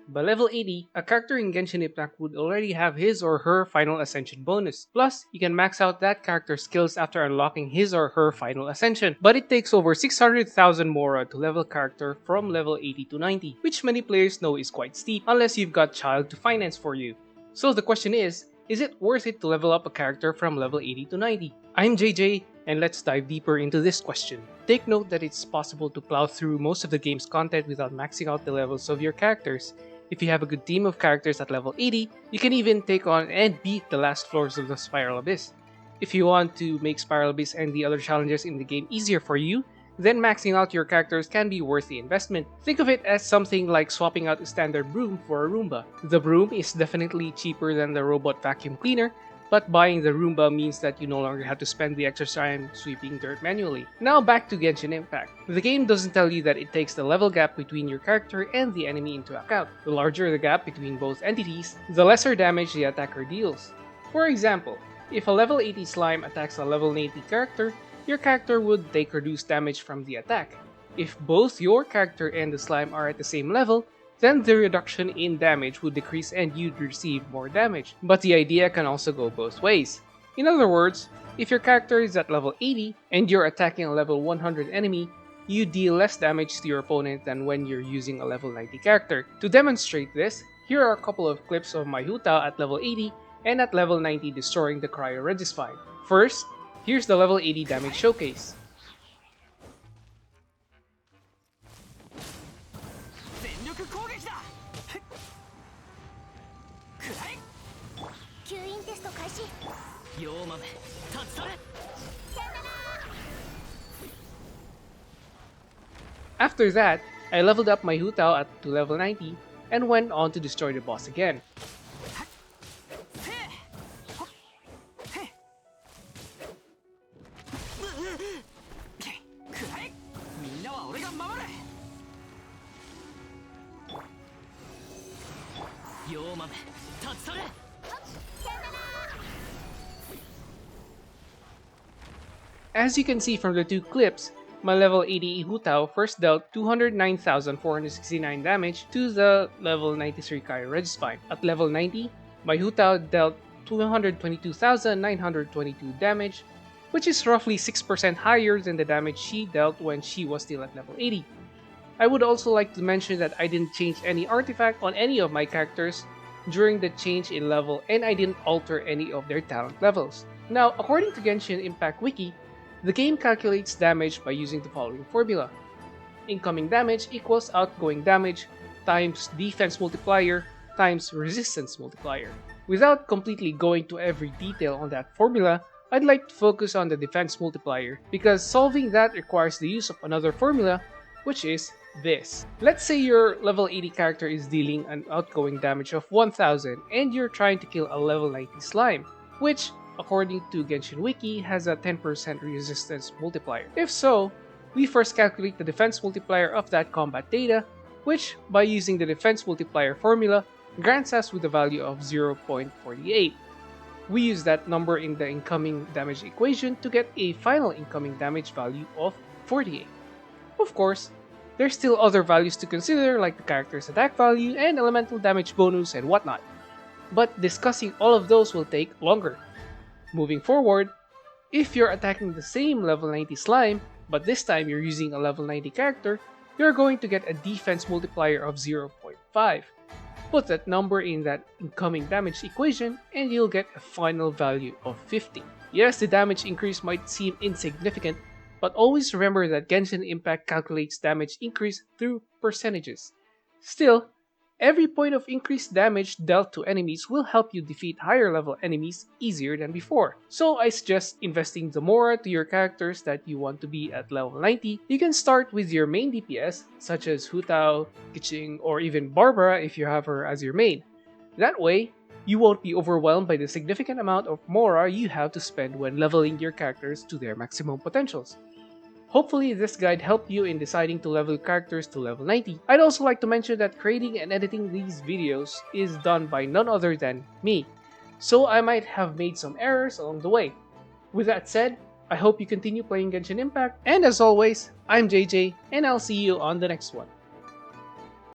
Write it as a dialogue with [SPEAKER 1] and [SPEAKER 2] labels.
[SPEAKER 1] By level 80, a character in Genshin Impact would already have his or her final ascension bonus. Plus, you can max out that character's skills after unlocking his or her final ascension. But it takes over 600,000 Mora to level a character from level 80 to 90, which many players know is quite steep unless you've got Child to finance for you. So the question is it worth it to level up a character from level 80 to 90? I'm JJ, and let's dive deeper into this question. Take note that it's possible to plow through most of the game's content without maxing out the levels of your characters. If you have a good team of characters at level 80, you can even take on and beat the last floors of the Spiral Abyss. If you want to make Spiral Abyss and the other challenges in the game easier for you, then maxing out your characters can be worth the investment. Think of it as something like swapping out a standard broom for a Roomba. The broom is definitely cheaper than the robot vacuum cleaner, but buying the Roomba means that you no longer have to spend the extra time sweeping dirt manually. Now back to Genshin Impact. The game doesn't tell you that it takes the level gap between your character and the enemy into account. The larger the gap between both entities, the lesser damage the attacker deals. For example, if a level 80 slime attacks a level 90 character, your character would take reduced damage from the attack. If both your character and the slime are at the same level, then the reduction in damage would decrease and you'd receive more damage. But the idea can also go both ways. In other words, if your character is at level 80 and you're attacking a level 100 enemy, you deal less damage to your opponent than when you're using a level 90 character. To demonstrate this, here are a couple of clips of my Hutao at level 80 and at level 90 destroying the Cryo Regisfine. First, here's the level 80 damage showcase. After that, I leveled up my Hutao to level 90 and went on to destroy the boss again. As you can see from the two clips, my level 80 Hutao first dealt 209,469 damage to the level 93 Cryo Regisfine. At level 90, my Hutao dealt 222,922 damage, which is roughly 6% higher than the damage she dealt when she was still at level 80. I would also like to mention that I didn't change any artifact on any of my characters during the change in level, and I didn't alter any of their talent levels. Now, according to Genshin Impact Wiki, the game calculates damage by using the following formula. Incoming damage equals outgoing damage times defense multiplier times resistance multiplier. Without completely going to every detail on that formula, I'd like to focus on the defense multiplier because solving that requires the use of another formula, which is this. Let's say your level 80 character is dealing an outgoing damage of 1000 and you're trying to kill a level 90 slime, which according to Genshin Wiki, has a 10% resistance multiplier. If so, we first calculate the defense multiplier of that combat data, which, by using the defense multiplier formula, grants us with a value of 0.48. We use that number in the incoming damage equation to get a final incoming damage value of 48. Of course, there's still other values to consider like the character's attack value and elemental damage bonus and whatnot, but discussing all of those will take longer. Moving forward, if you're attacking the same level 90 slime, but this time you're using a level 90 character, you're going to get a defense multiplier of 0.5. Put that number in that incoming damage equation and you'll get a final value of 50. Yes, the damage increase might seem insignificant, but always remember that Genshin Impact calculates damage increase through percentages. Still, every point of increased damage dealt to enemies will help you defeat higher level enemies easier than before. So I suggest investing the Mora to your characters that you want to be at level 90. You can start with your main DPS such as Hutao, Keqing, or even Barbara if you have her as your main. That way, you won't be overwhelmed by the significant amount of Mora you have to spend when leveling your characters to their maximum potentials. Hopefully this guide helped you in deciding to level characters to level 90. I'd also like to mention that creating and editing these videos is done by none other than me, so I might have made some errors along the way. With that said, I hope you continue playing Genshin Impact, and as always, I'm JJ, and I'll see you on the next one.